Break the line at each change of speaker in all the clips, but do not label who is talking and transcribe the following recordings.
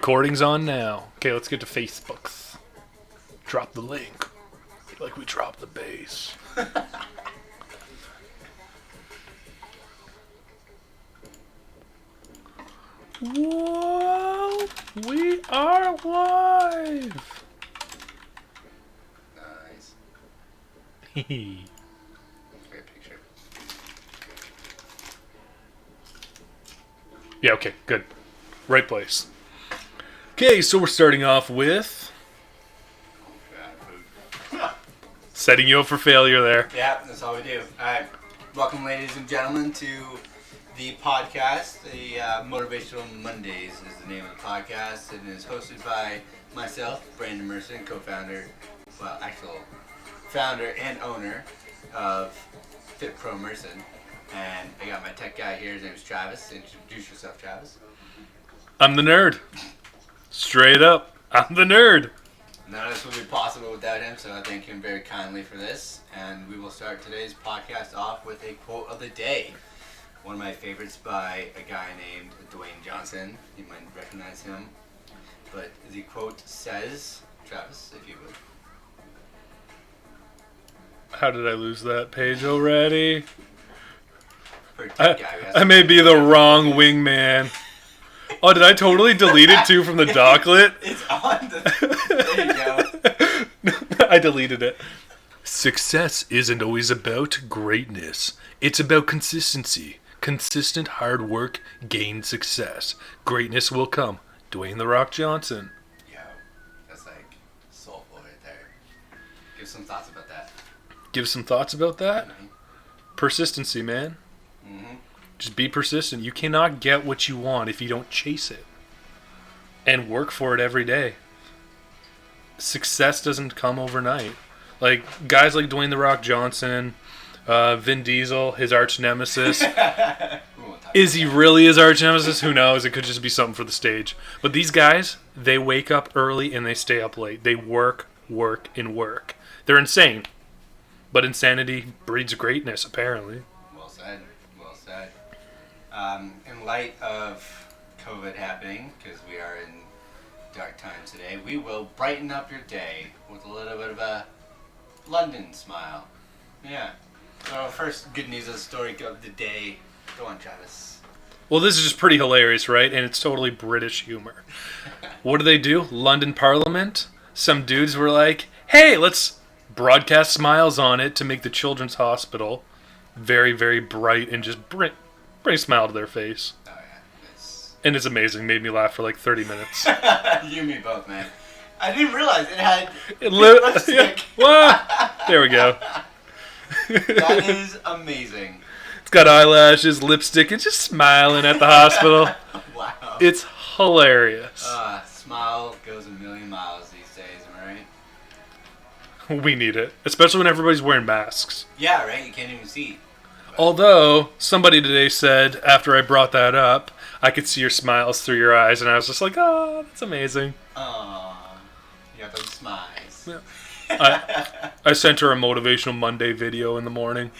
Recording's on now. Okay, let's get to Facebooks. Drop the link. Like we dropped the bass. Whoa! We are live!
Nice.
Hehe.
Great picture.
Yeah, okay, good. Right place. Okay, so we're starting off with setting you up for failure there.
Yeah, that's all we do. Alright, welcome ladies and gentlemen to the podcast. The Motivational Mondays is the name of the podcast, and is hosted by myself, Brandon Merson, co-founder, well, actual founder and owner of Fit Pro Merson. And I got my tech guy here, his name is Travis. Introduce yourself, Travis.
I'm the nerd. Straight up, I'm the nerd.
None of this would be possible without him, so I thank him very kindly for this. And we will start today's podcast off with a quote of the day. One of my favorites by a guy named Dwayne Johnson. You might recognize him. But the quote says, Travis, if you would.
How did I lose that page already?
For a tech guy who has
I may be the wrong wingman. Oh, did I totally delete it too from the docklet?
It's on the... There you go.
I deleted it. Success isn't always about greatness. It's about consistency. Consistent hard work gains success. Greatness will come. Dwayne "The Rock" Johnson.
Yo, that's like soulful right there. Give some thoughts about that.
Give some thoughts about that?
Mm-hmm.
Persistency, man.
Mm-hmm.
Just be persistent. You cannot get what you want if you don't chase it. And work for it every day. Success doesn't come overnight. Like, guys like Dwayne "The Rock" Johnson, Vin Diesel, his arch nemesis. Is he really his arch nemesis? Who knows? It could just be something for the stage. But these guys, they wake up early and they stay up late. They work, and work. They're insane. But insanity breeds greatness, apparently.
Well said. Well said. In light of COVID happening, because we are in dark times today, we will brighten up your day with a little bit of a London smile. Yeah. So first good news of the story of the day. Go on, Travis.
Well, this is just pretty hilarious, right? And it's totally British humor. What do? London Parliament? Some dudes were like, hey, let's broadcast smiles on it to make the children's hospital very, very bright and just bring a smile to their face.
Oh, yeah.
And it's amazing. Made me laugh for like 30 minutes.
You and me both, man. I didn't realize it had
lipstick. Yeah. There we go.
That is amazing.
It's got eyelashes, lipstick, and just smiling at the hospital.
Wow.
It's hilarious.
Smile goes a million miles these days, am I right?
We need it. Especially when everybody's wearing masks.
Yeah, right? You can't even see.
Although, somebody today said, after I brought that up, I could see your smiles through your eyes, and I was just like, oh, that's amazing.
Aww. You got those smiles.
Yeah. I sent her a Motivational Monday video in the morning.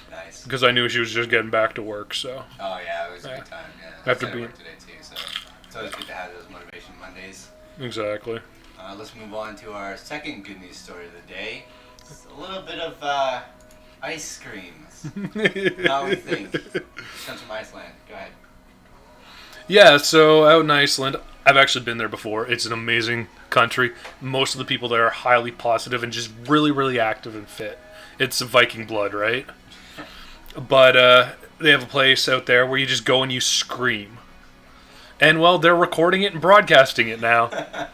Nice.
Because I knew she was just getting back to work, so.
Oh, yeah, it was a good time, yeah.
After
I
being...
work today, too, so it's always good to have those Motivation Mondays.
Exactly.
Let's move on to our second good news story of the day. It's a little bit of ice creams. How do you think? Comes from Iceland. Go ahead.
Yeah, so out in Iceland, I've actually been there before. It's an amazing country. Most of the people there are highly positive and just really, really active and fit. It's Viking blood, right? But they have a place out there where you just go and you scream. And, well, they're recording it and broadcasting it now.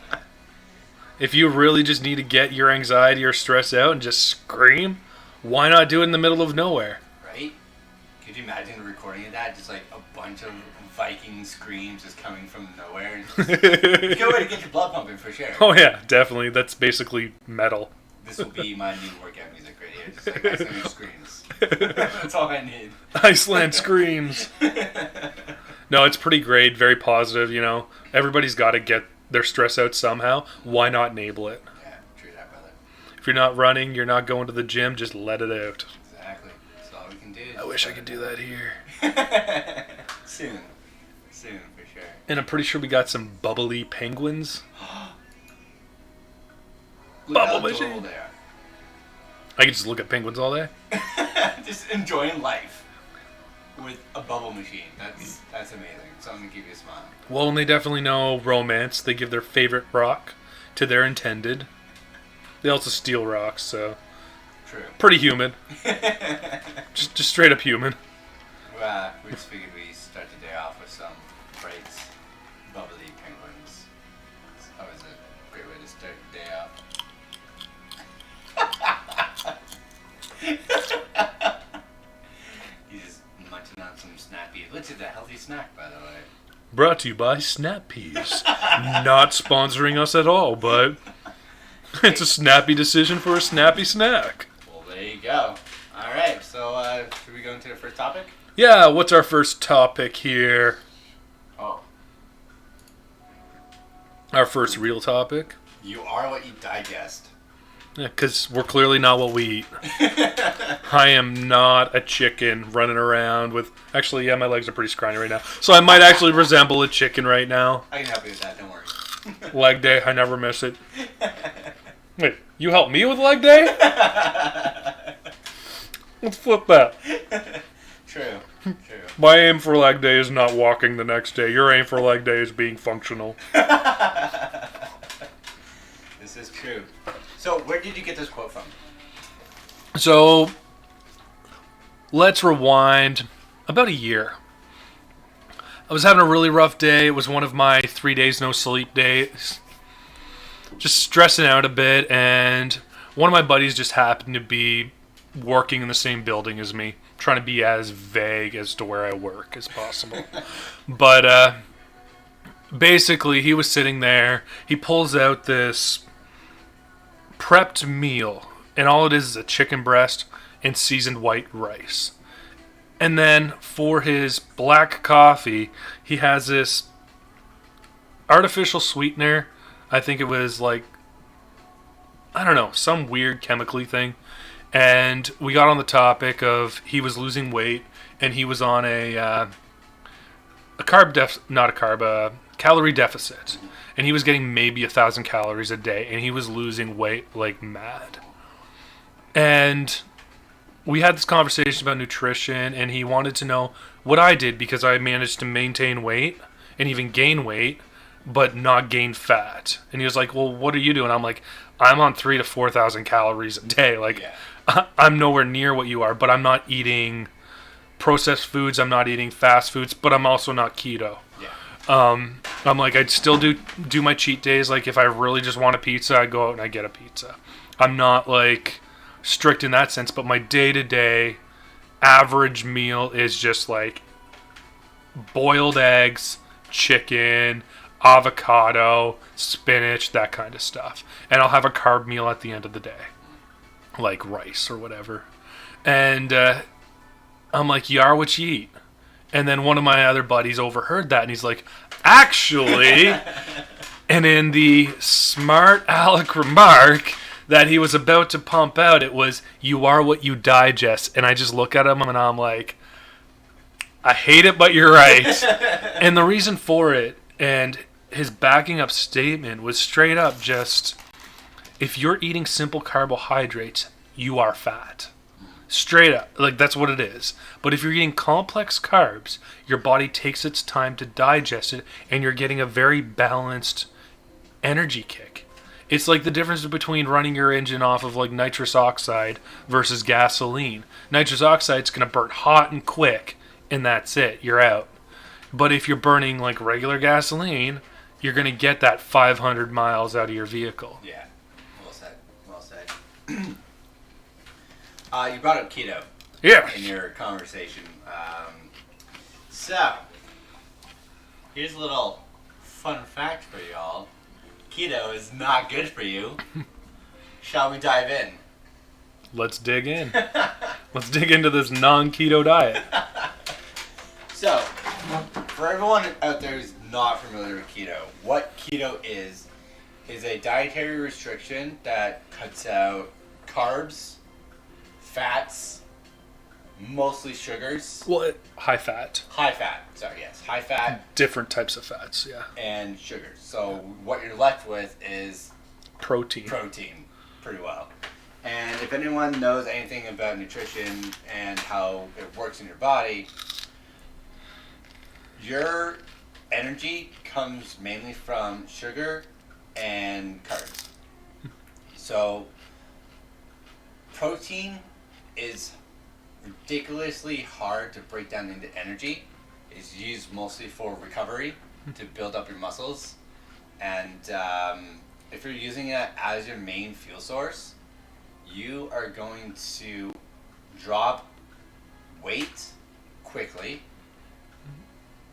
If you really just need to get your anxiety or stress out and just scream, why not do it in the middle of nowhere?
Right? Could you imagine the recording of that? Just like a bunch of Viking screams just coming from nowhere. Good way to get your blood pumping for sure.
Oh yeah, definitely. That's basically metal.
This will be my new workout music right here. Just like Iceland screams. That's all I need.
Iceland screams. No, it's pretty great. Very positive, you know. Everybody's got to get their stress out somehow. Why not enable it?
Yeah, true that, brother.
If you're not running, you're not going to the gym, just let it out.
Exactly. That's all we can do.
I wish I could do that here.
Soon, for sure.
And I'm pretty sure we got some bubbly penguins.
Look how
Bubble
adorable
machine.
they are.
I could just look at penguins all day.
Just enjoying life with a bubble machine. That's amazing. Something to give you a smile.
Well, and they definitely know romance. They give their favorite rock to their intended. They also steal rocks, so
True.
pretty human. just straight up human.
We just figured we start the day off with some bright, bubbly penguins. It's always a great way to start the day off. He's just munching on some snappies, which is a healthy snack, by the way.
Brought to you by Snap Peas. Not sponsoring us at all, but it's a snappy decision for a snappy snack.
Well, there you go. All right, so should we go into the first topic?
Yeah, what's our first topic here?
Oh,
Our first real topic?
you are what you digest.
Yeah, because we're clearly not what we eat. I am not a chicken running around with... Actually, yeah, my legs are pretty scrawny right now. So I might actually resemble a chicken right now.
I can help you with that, don't worry.
Leg day, I never miss it. Wait, you help me with leg day? Let's flip that.
True.
My aim for leg day is not walking the next day. Your aim for leg day is being functional.
This is true. So, where did you get this quote from?
So, let's rewind about a year. I was having a really rough day. It was one of my 3 days no sleep days. Just stressing out a bit, and one of my buddies just happened to be working in the same building as me, trying to be as vague as to where I work as possible. But basically, he was sitting there. He pulls out this prepped meal, and all it is a chicken breast and seasoned white rice. And then for his black coffee, he has this artificial sweetener. I think it was like, I don't know, some weird chemically thing. And we got on the topic of he was losing weight, and he was on a calorie deficit. And he was getting maybe 1,000 calories a day, and he was losing weight like mad. And we had this conversation about nutrition, and he wanted to know what I did because I managed to maintain weight and even gain weight, but not gain fat. And he was like, well, what are you doing? I'm like, I'm on 3,000 to 4,000 calories a day. Like, yeah. I'm nowhere near what you are, but I'm not eating processed foods. I'm not eating fast foods, but I'm also not keto.
Yeah.
I'm like, I'd still do my cheat days. Like, if I really just want a pizza, I go out and I get a pizza. I'm not, like, strict in that sense, but my day-to-day average meal is just, like, boiled eggs, chicken, avocado, spinach, that kind of stuff. And I'll have a carb meal at the end of the day, like rice or whatever. And I'm like, you are what you eat. And then one of my other buddies overheard that, and he's like, actually, and in the smart aleck remark that he was about to pump out, it was, you are what you digest. And I just look at him, and I'm like, I hate it, but you're right. And the reason for it, and his backing up statement was straight up just, if you're eating simple carbohydrates, you are fat. Straight up. Like, that's what it is. But if you're eating complex carbs, your body takes its time to digest it, and you're getting a very balanced energy kick. It's like the difference between running your engine off of, like, nitrous oxide versus gasoline. Nitrous oxide's going to burn hot and quick, and that's it. You're out. But if you're burning, like, regular gasoline, you're going to get that 500 miles out of your vehicle.
Yeah. Well said. Well said. You brought up keto.
Yeah.
In your conversation. So, here's a little fun fact for y'all. Keto is not good for you. Shall we dive in?
Let's dig in. Let's dig into this non-keto diet.
So, for everyone out there who's not familiar with keto, what keto is a dietary restriction that cuts out carbs, fats, mostly sugars.
Well, high fat.
High fat. Sorry, yes. High fat.
Different types of fats, yeah.
And sugars. So what you're left with is
protein.
Pretty well. And if anyone knows anything about nutrition and how it works in your body, your energy comes mainly from sugar and carbs. So protein is ridiculously hard to break down into energy. It's used mostly for recovery to build up your muscles. And if you're using it as your main fuel source, you are going to drop weight quickly.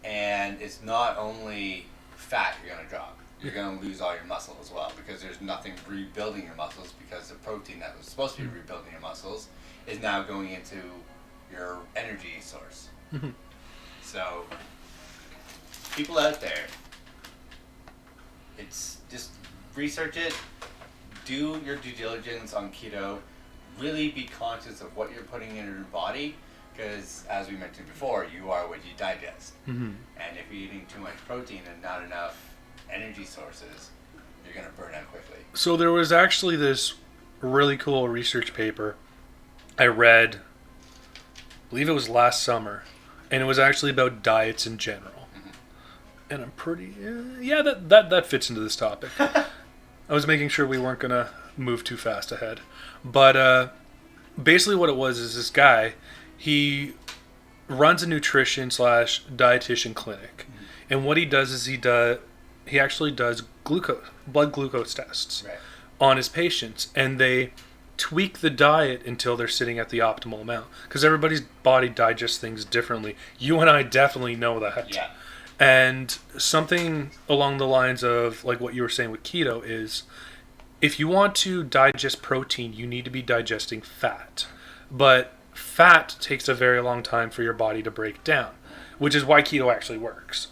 And it's not only fat you're going to drop. You're going to lose all your muscle as well, because there's nothing rebuilding your muscles, because the protein that was supposed to be rebuilding your muscles is now going into your energy source. So, people out there, it's just research it, do your due diligence on keto, really be conscious of what you're putting in your body, because as we mentioned before, you are what you digest. And if you're eating too much protein and not enough energy sources, you're going to burn out quickly.
So there was actually this really cool research paper I read, I believe it was last summer, and it was actually about diets in general. And I'm pretty, that fits into this topic. I was making sure we weren't going to move too fast ahead. But basically what it was is this guy, he runs a nutrition / dietitian clinic. And what he does is he actually does blood glucose tests on his patients, and they tweak the diet until they're sitting at the optimal amount, because everybody's body digests things differently. You and I definitely know that.
Yeah.
And something along the lines of like what you were saying with keto is, if you want to digest protein, you need to be digesting fat. But fat takes a very long time for your body to break down, which is why keto actually works.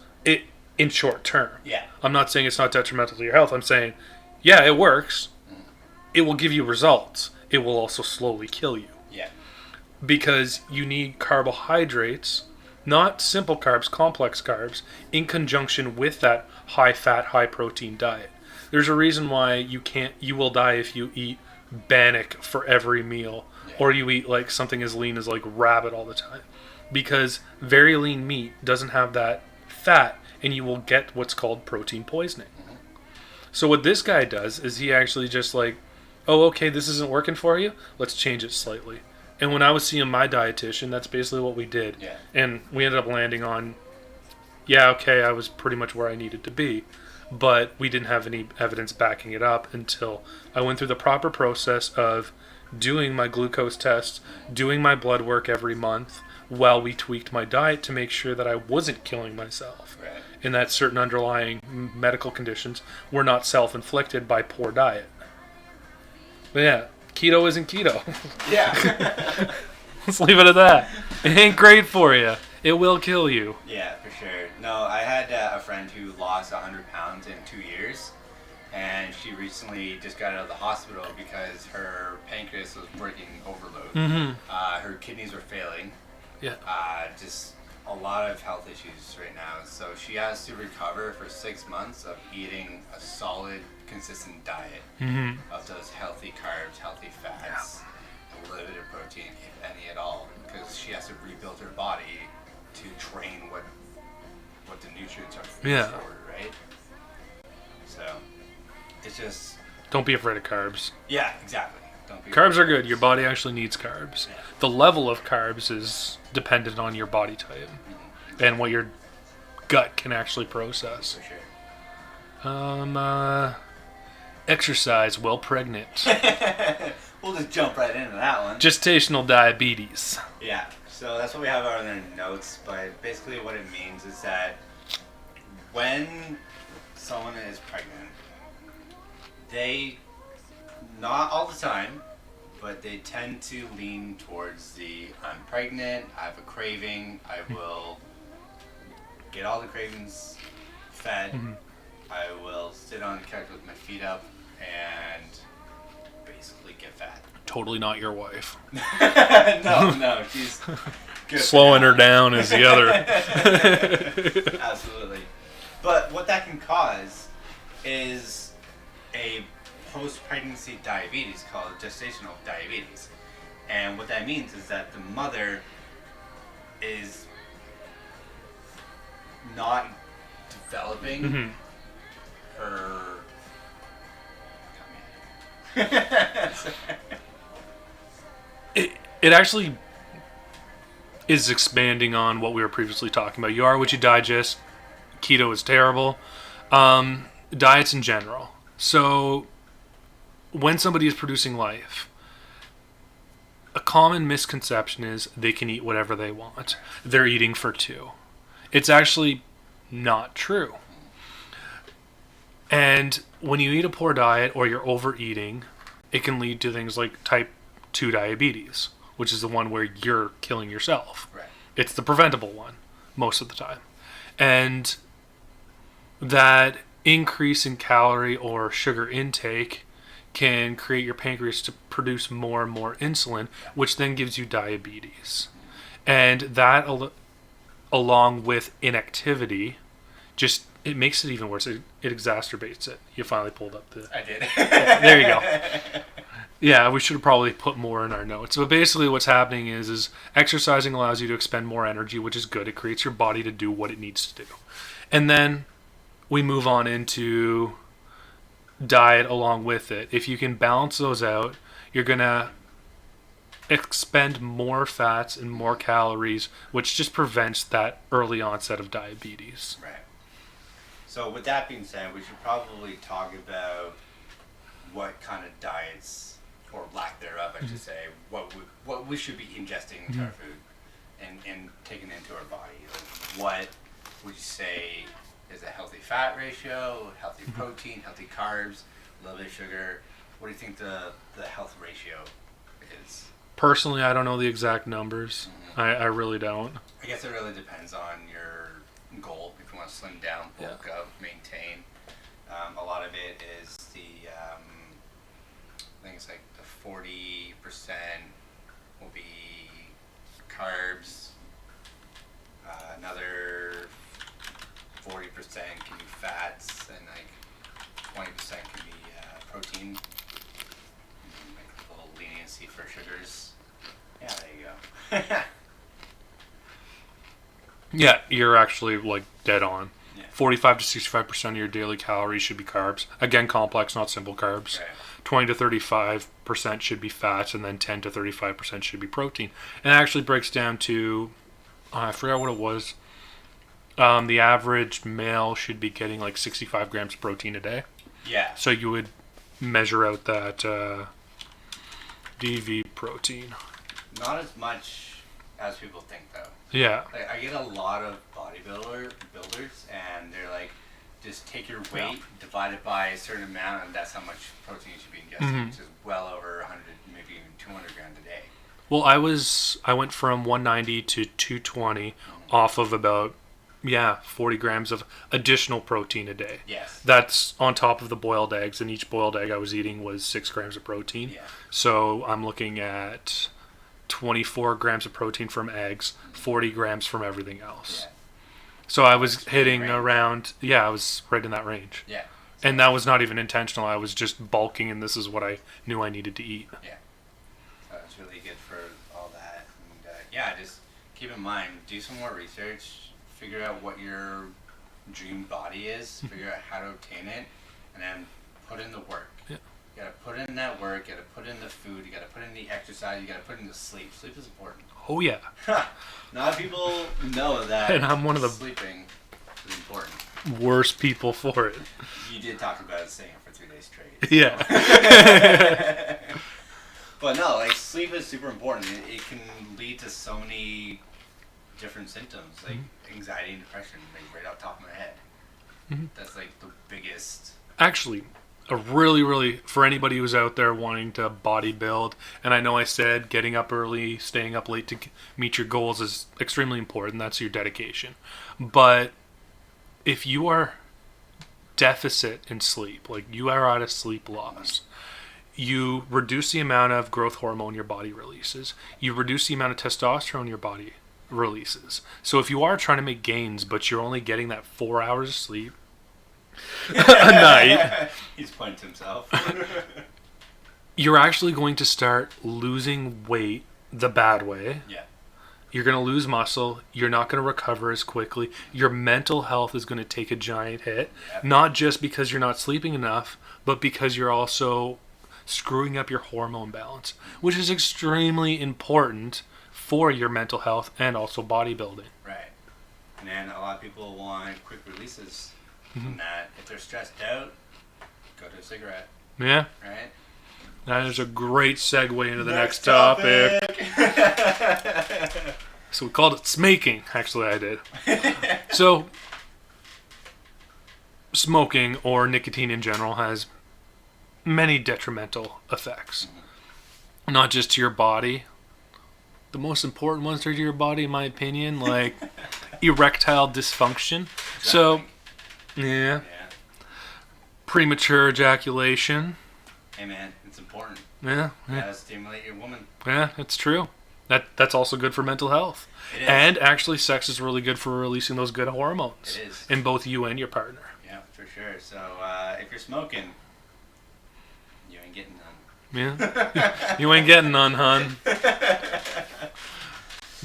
In short term.
Yeah.
I'm not saying it's not detrimental to your health. I'm saying, yeah, it works. It will give you results. It will also slowly kill you.
Yeah.
Because you need carbohydrates, not simple carbs, complex carbs, in conjunction with that high fat, high protein diet. There's a reason why you will die if you eat bannock for every meal, or you eat like something as lean as like rabbit all the time. Because very lean meat doesn't have that fat, and you will get what's called protein poisoning. So what this guy does is he actually just like, oh, okay, this isn't working for you, let's change it slightly. And when I was seeing my dietitian, that's basically what we did.
Yeah.
And we ended up landing on, I was pretty much where I needed to be. But we didn't have any evidence backing it up until I went through the proper process of doing my glucose tests, doing my blood work every month, while we tweaked my diet to make sure that I wasn't killing myself.
Right.
And that certain underlying medical conditions were not self-inflicted by poor diet. But yeah, keto isn't keto.
Yeah.
Let's leave it at that. It ain't great for you. It will kill you.
Yeah, for sure. No, I had a friend who lost 100 pounds in 2 years, and she recently just got out of the hospital because her pancreas was working overload. Her kidneys were failing.
Yeah.
Just a lot of health issues right now. So she has to recover for 6 months of eating a solid, consistent diet of those healthy carbs, healthy fats, a little bit of protein, if any at all, because she has to rebuild her body to train what the nutrients are for her, right? So it's just,
don't be afraid of carbs.
yeah, exactly.
Carbs are good. Your body actually needs carbs. Yeah. The level of carbs is dependent on your body type and what your gut can actually process.
For sure.
Exercise while pregnant.
We'll just jump right into that one.
Gestational diabetes.
Yeah. So that's what we have on our notes. But basically, what it means is that when someone is pregnant, they, not all the time, but they tend to lean towards I'm pregnant, I have a craving, I will get all the cravings fed, I will sit on the couch with my feet up and basically get fat.
Totally not your wife.
No, she's good.
Slowing her down is the other.
Absolutely. But what that can cause is a post-pregnancy diabetes called gestational diabetes. And what that means is that the mother is not developing her...
It actually is expanding on what we were previously talking about. You are what you digest. Keto is terrible. Diets in general. So when somebody is producing life, a common misconception is they can eat whatever they want. They're eating for two. It's actually not true. And when you eat a poor diet or you're overeating, it can lead to things like type 2 diabetes, which is the one where you're killing yourself.
Right.
It's the preventable one most of the time. And that increase in calorie or sugar intake can create your pancreas to produce more and more insulin, which then gives you diabetes. And that, along with inactivity, just it makes it even worse. It exacerbates it. You finally pulled up the...
I did.
There you go. Yeah, we should have probably put more in our notes. But basically what's happening is exercising allows you to expend more energy, which is good. It creates your body to do what it needs to do. And then we move on into diet along with it. If you can balance those out, you're going to expend more fats and more calories, which just prevents that early onset of diabetes.
Right. So with that being said, we should probably talk about what kind of diets, or lack thereof, I should say, what we should be ingesting into our food and taking into our body. Like, what would you say is a healthy fat ratio, healthy protein, healthy carbs, a little bit of sugar? What do you think the health ratio is?
Personally, I don't know the exact numbers. I really don't.
I guess it really depends on your goal. If you want to slim down, bulk up, maintain. A lot of it is the, I think it's like the 40% will be carbs. Another 40% can be fats, and like 20% can be protein. Like a little leniency for sugars. Yeah, there you go.
Yeah, you're actually like dead on.
Yeah.
45 to 65% of your daily calories should be carbs. Again, complex, not simple carbs.
Right.
20 to 35% should be fats, and then 10 to 35% should be protein. And it actually breaks down to, I forgot what it was. The average male should be getting like 65 grams of protein a day.
Yeah.
So you would measure out that DV protein.
Not as much as people think, though.
Yeah.
Like, I get a lot of builders, and they're like, just take your weight, divide it by a certain amount, and that's how much protein you should be ingesting, which is well over 100, maybe even 200 grams a day.
Well, I went from 190 to 220 off of about 40 grams of additional protein a day.
Yes.
That's on top of the boiled eggs, and each boiled egg I was eating was 6 grams of protein.
Yeah.
So I'm looking at 24 grams of protein from eggs, 40 grams from everything else.
Yeah.
So I was hitting around, I was right in that range.
Yeah.
And that was not even intentional. I was just bulking, and this is what I knew I needed to eat.
Yeah. So it's really good for all that. And just keep in mind, do some more research, figure out what your dream body is, figure out how to obtain it, and then put in the work.
Yeah.
You gotta put in that work, you gotta put in the food, you gotta put in the exercise, you gotta put in the sleep. Sleep is important.
Oh, yeah.
Not people know that
And I'm one of the
sleeping is important.
worst people for it.
You did talk about staying up for 3 days straight.
Yeah.
But no, like, sleep is super important. It can lead to so many different symptoms, like anxiety and depression, like right off the top of my head. That's like the biggest.
Actually, a really, for anybody who's out there wanting to bodybuild, and I know I said getting up early, staying up late to meet your goals is extremely important. That's your dedication. But if you are deficit in sleep, like you are at a sleep loss, you reduce the amount of growth hormone your body releases. You reduce the amount of testosterone your body releases. So if you are trying to make gains, but you're only getting that 4 hours of sleep a night,
he's pointing to himself.
You're actually going to start losing weight the bad way.
Yeah.
You're going to lose muscle. You're not going to recover as quickly. Your mental health is going to take a giant hit. Yep. Not just because you're not sleeping enough, but because you're also screwing up your hormone balance, which is extremely important for your mental health and also bodybuilding.
Right. And then a lot of people want quick releases from that. If they're stressed out, go to a cigarette.
Yeah.
Right?
That is a great segue into the next topic. So we called it smaking. Actually, I did. So, smoking or nicotine in general has many detrimental effects. Not just to your body. The most important ones are to your body, in my opinion, like erectile dysfunction. Exactly. So, yeah. Premature ejaculation.
Hey man, it's important.
Yeah.
You gotta stimulate your woman.
Yeah, it's true. That's also good for mental health.
It is.
And actually, sex is really good for releasing those good hormones.
It is.
In both you and your partner.
Yeah, for sure. So, if you're smoking, you ain't getting none.
Yeah. You ain't getting none, hun.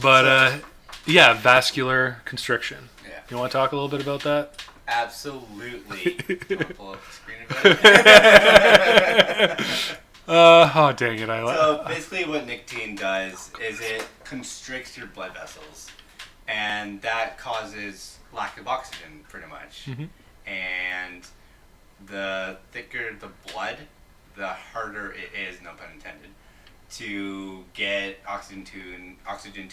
But, yeah, vascular constriction. Yeah. You want to talk a little bit about that?
Absolutely. You want to pull up the screen a bit?
Oh, dang it.
So basically what nicotine does is it constricts your blood vessels. And that causes lack of oxygen, pretty much. Mm-hmm. And the thicker the blood, the harder it is, no pun intended, to get oxygen to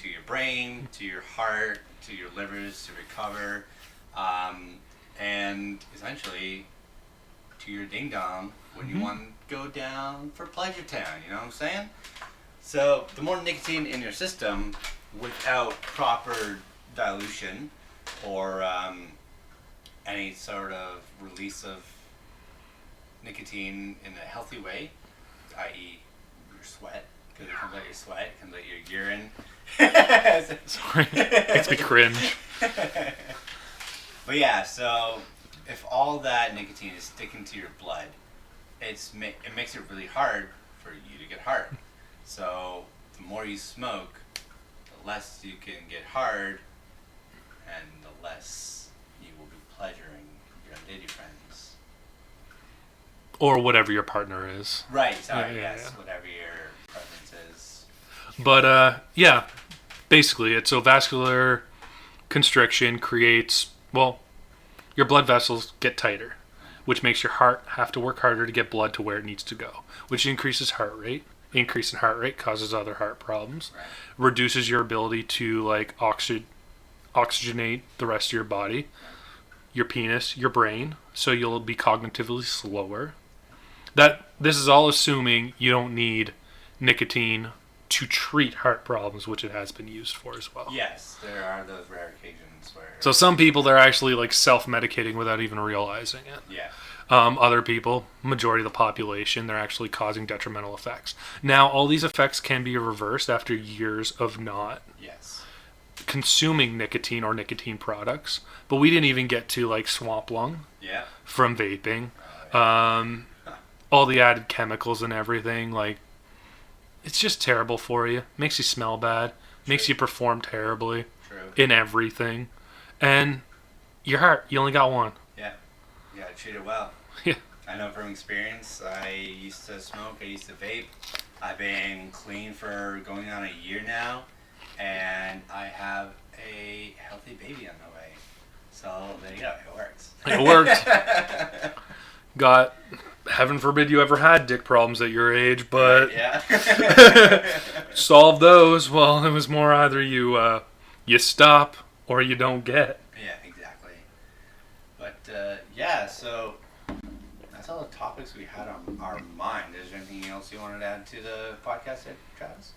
your brain, to your heart, to your livers to recover, and essentially to your ding dong when you want to go down for Pleasure Town. You know what I'm saying? So the more nicotine in your system without proper dilution or any sort of release of nicotine in a healthy way, i.e. your sweat, because it comes out your sweat, it comes out your urine.
Sorry, makes me cringe.
But yeah, so if all that nicotine is sticking to your blood, it makes it really hard for you to get hard. So the more you smoke, the less you can get hard, and the less you will be pleasuring your lady friends.
Or whatever your partner is.
Right, sorry, yes, whatever your preference is.
But, yeah, basically, so vascular constriction creates, well, your blood vessels get tighter, which makes your heart have to work harder to get blood to where it needs to go, which increases heart rate. Increase in heart rate causes other heart problems, right. Reduces your ability to, like, oxygenate the rest of your body, your penis, your brain, so you'll be cognitively slower. This is all assuming you don't need nicotine to treat heart problems, which it has been used for as well.
Yes, there are those rare occasions where...
So some people, they're actually like self-medicating without even realizing it.
Yeah.
Other people, majority of the population, they're actually causing detrimental effects. Now, all these effects can be reversed after years of not consuming nicotine or nicotine products. But we didn't even get to like swamp lung from vaping. All the added chemicals and everything, like, it's just terrible for you. Makes you smell bad. Makes you perform terribly in everything. And your heart, you only got one.
Yeah. You gotta treat it well.
Yeah.
I know from experience, I used to smoke, I used to vape. I've been clean for going on a year now. And I have a healthy baby on the way. So there you go, it works.
It worked. Got... Heaven forbid you ever had dick problems at your age, but solve those. Well, it was more either you stop or you don't get.
Yeah, exactly. But so that's all the topics we had on our mind. Is there anything else you wanted to add to the podcast there, Travis?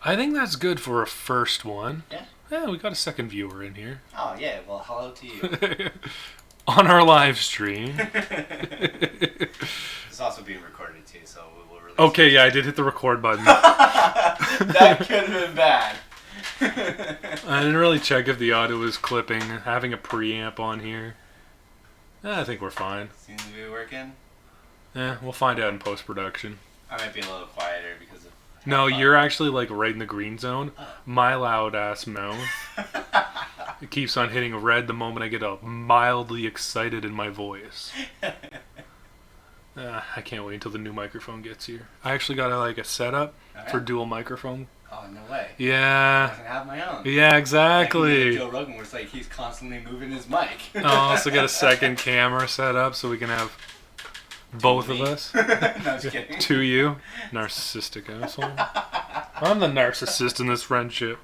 I think that's good for a first one.
Yeah.
Yeah, we got a second viewer in here.
Oh yeah, well hello to you.
On our live stream.
It's also being recorded too, so we will release
Okay, yeah, I did hit the record button.
That could have been bad.
I didn't really check if the audio was clipping. Having a preamp on here. I think we're fine.
Seems to be working.
Yeah, we'll find out in post-production.
I might be a little quieter because of...
No, you're actually like right in the green zone. My loud-ass mouth. It keeps on hitting red the moment I get mildly excited in my voice. I can't wait until the new microphone gets here. I actually got a setup for dual microphone.
Oh, no way.
Yeah.
I can have my own.
Yeah, exactly.
Like Joe Rogan, where it's like he's constantly moving his mic.
I also got a second camera set up so we can have both of us.
No, I'm just kidding.
To you. Narcissistic asshole. I'm the narcissist in this friendship.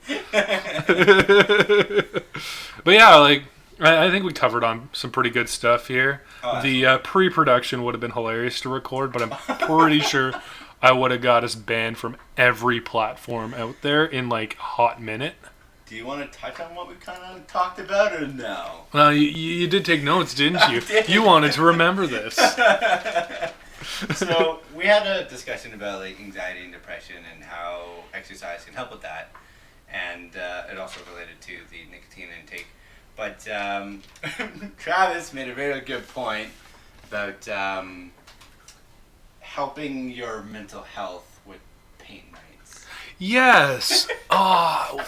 But yeah, I think we covered on some pretty good stuff here.
Oh,
the pre-production would have been hilarious to record, but I'm pretty sure I would have got us banned from every platform out there in a hot minute.
Do you want to touch on what we kind of talked about or no?
You did take notes, didn't you?
Did.
You wanted to remember this.
So we had a discussion about anxiety and depression and how exercise can help with that, and it also related to the nicotine intake. But Travis made a very good point about helping your mental health with paint nights.
Yes. Oh,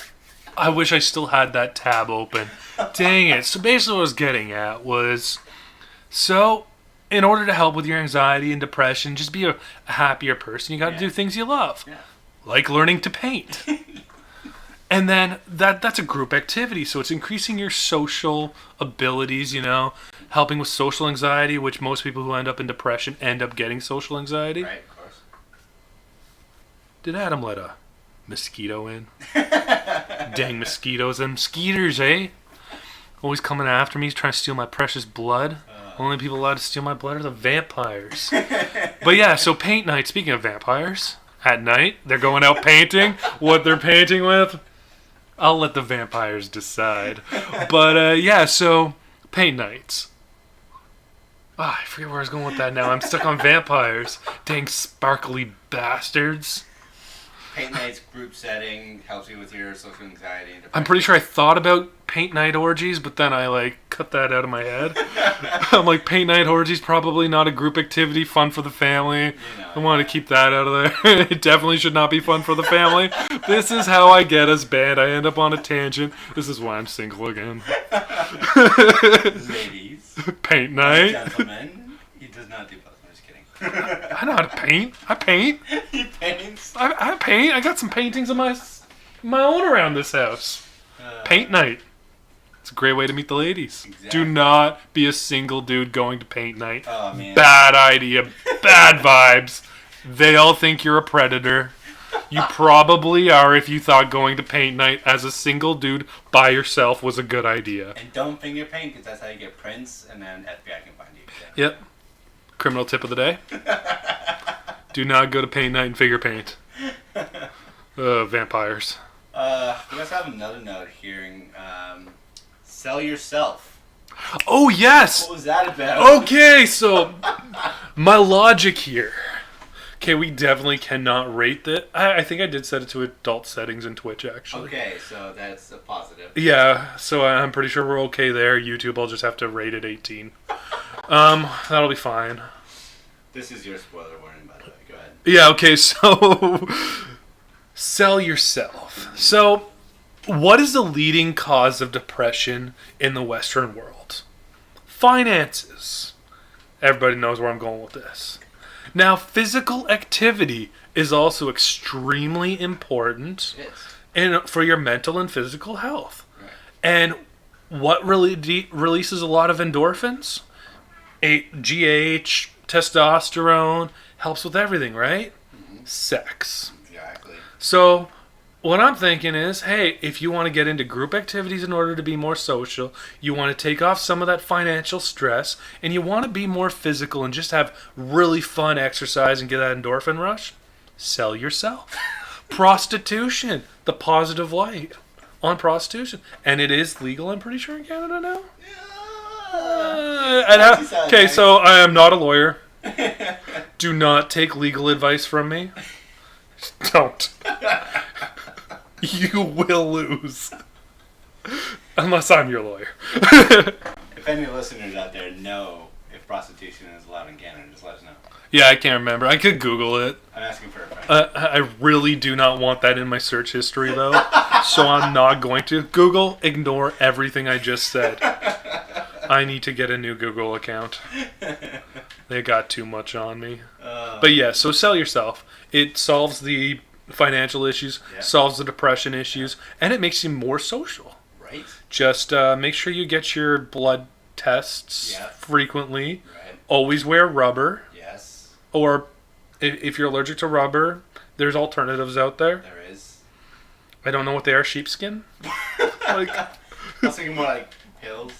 I wish I still had that tab open. Dang it. So basically what I was getting at was, in order to help with your anxiety and depression, just be a happier person, you got to do things you love.
Yeah.
Like learning to paint. And then that's a group activity, so it's increasing your social abilities, helping with social anxiety, which most people who end up in depression end up getting social anxiety.
Right, of course.
Did Adam let a mosquito in? Dang mosquitoes. Them skeeters, eh? Always coming after me, trying to steal my precious blood. Only people allowed to steal my blood are the vampires. But yeah, so paint night, speaking of vampires, at night, they're going out painting. What they're painting with, I'll let the vampires decide. But yeah, so paint nights. I forget where I was going with that now. I'm stuck on vampires. Dang sparkly bastards.
Paint nights, group setting, helps you with your social anxiety and depression.
I'm pretty sure I thought about paint night orgies, but then I cut that out of my head. I'm like, paint night orgies probably not a group activity, fun for the family. I want to keep that out of there. It definitely should not be fun for the family. This is how I get us banned. I end up on a tangent. This is why I'm single again.
Ladies.
Paint night.
Gentlemen. He does not do both. I'm just kidding.
I know how to paint. I paint.
He paints.
I paint. I got some paintings of my own around this house. Paint night. It's a great way to meet the ladies.
Exactly.
Do not be a single dude going to paint night.
Oh, man.
Bad idea. Bad vibes. They all think you're a predator. You probably are if you thought going to paint night as a single dude by yourself was a good idea.
And don't finger paint because that's how you get prints and then FBI can find you. So.
Yep. Criminal tip of the day. Do not go to paint night and figure paint. Vampires.
We also have another note here. Sell yourself.
Oh, yes!
What was that about?
Okay, so my logic here. Okay, we definitely cannot rate that. I think I did set it to adult settings in Twitch, actually.
Okay, so that's a positive.
Yeah, so I'm pretty sure we're okay there. YouTube, I'll just have to rate it 18. That'll be fine.
This is your spoiler warning, by the way. Go ahead.
Yeah, okay, so sell yourself. So, what is the leading cause of depression in the Western world? Finances. Everybody knows where I'm going with this. Now, physical activity is also extremely important for your mental and physical health.
Right.
And what really releases a lot of endorphins? GH, testosterone, helps with everything, right? Mm-hmm. Sex.
Exactly.
So, what I'm thinking is, hey, if you want to get into group activities in order to be more social, you want to take off some of that financial stress, and you want to be more physical and just have really fun exercise and get that endorphin rush, sell yourself. Prostitution, the positive light on prostitution. And it is legal, I'm pretty sure, in Canada now. Okay, so I am not a lawyer. Do not take legal advice from me. Don't. You will lose. Unless I'm your lawyer.
If any listeners out there know if prostitution is allowed in Canada, just let us know.
Yeah, I can't remember. I could Google it.
I'm asking for a friend.
I really do not want that in my search history, though. So I'm not going to. Google, ignore everything I just said. I need to get a new Google account. They got too much on me. But yeah, so sell yourself. It solves the financial issues, solves the depression issues, and it makes you more social.
Right.
Just make sure you get your blood tests frequently.
Right.
Always wear rubber.
Yes.
Or if you're allergic to rubber, there's alternatives out there.
There is.
I don't know what they are. Sheepskin?
I was thinking more like pills.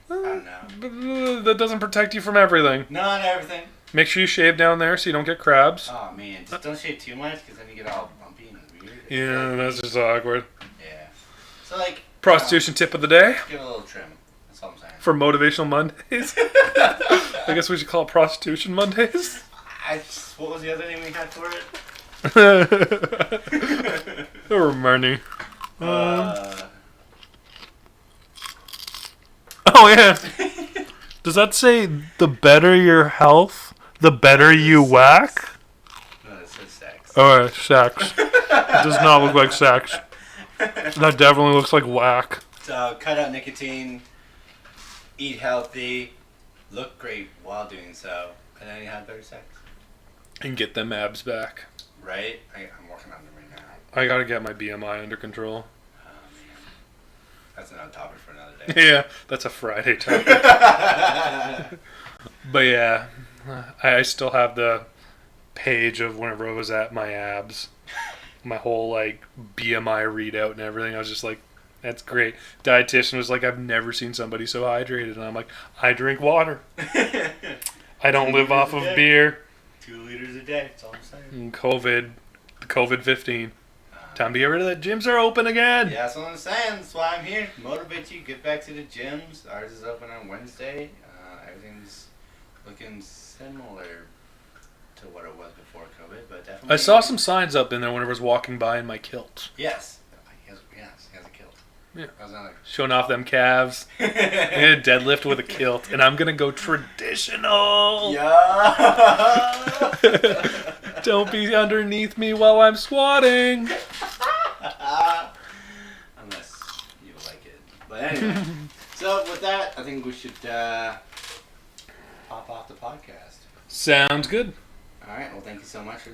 I don't know.
That doesn't protect you from everything.
Not everything.
Make sure you shave down there so you don't get crabs.
Oh man, just don't shave too much because then you get all bumpy and weird.
Yeah, that's just awkward.
Yeah. So like
Prostitution tip of the day
give it a little trim. That's all I'm saying.
for Motivational Mondays. I guess we should call it Prostitution Mondays.
What was the other name we had for it?
Or money. Oh yeah. Does that say the better your health, the better you whack?
No, it says sex.
Oh, sex. It does not look like sex. That definitely looks like whack.
So cut out nicotine, eat healthy, look great while doing so, and then you have better sex.
And get them abs back.
Right? I'm working on them right now.
I gotta get my BMI under control.
Man. That's another topic for another day.
Yeah, that's a Friday topic. But yeah, I still have the page of whenever I was at my abs. My whole like BMI readout and everything. I was just like, that's great. Dietitian was like, I've never seen somebody so hydrated. And I'm like, I drink water. I don't live off of beer.
2 liters a day, that's all I'm saying.
And COVID-15. Time to get rid of that. Gyms are open again.
Yeah, that's what I'm saying. That's why I'm here. Motivate you. Get back to the gyms. Ours is open on Wednesday. Everything's looking similar to what it was before COVID, but definitely.
I saw some signs up in there whenever I was walking by in my kilt.
Yes. He has a kilt.
Yeah.
That was another.
Showing off them calves. Yeah, deadlift with a kilt. And I'm going to go traditional.
Yeah.
Don't be underneath me while I'm squatting.
Unless you like it. But anyway. So with that, I think we should pop off the podcast.
Sounds good.
All right. Well, thank you so much for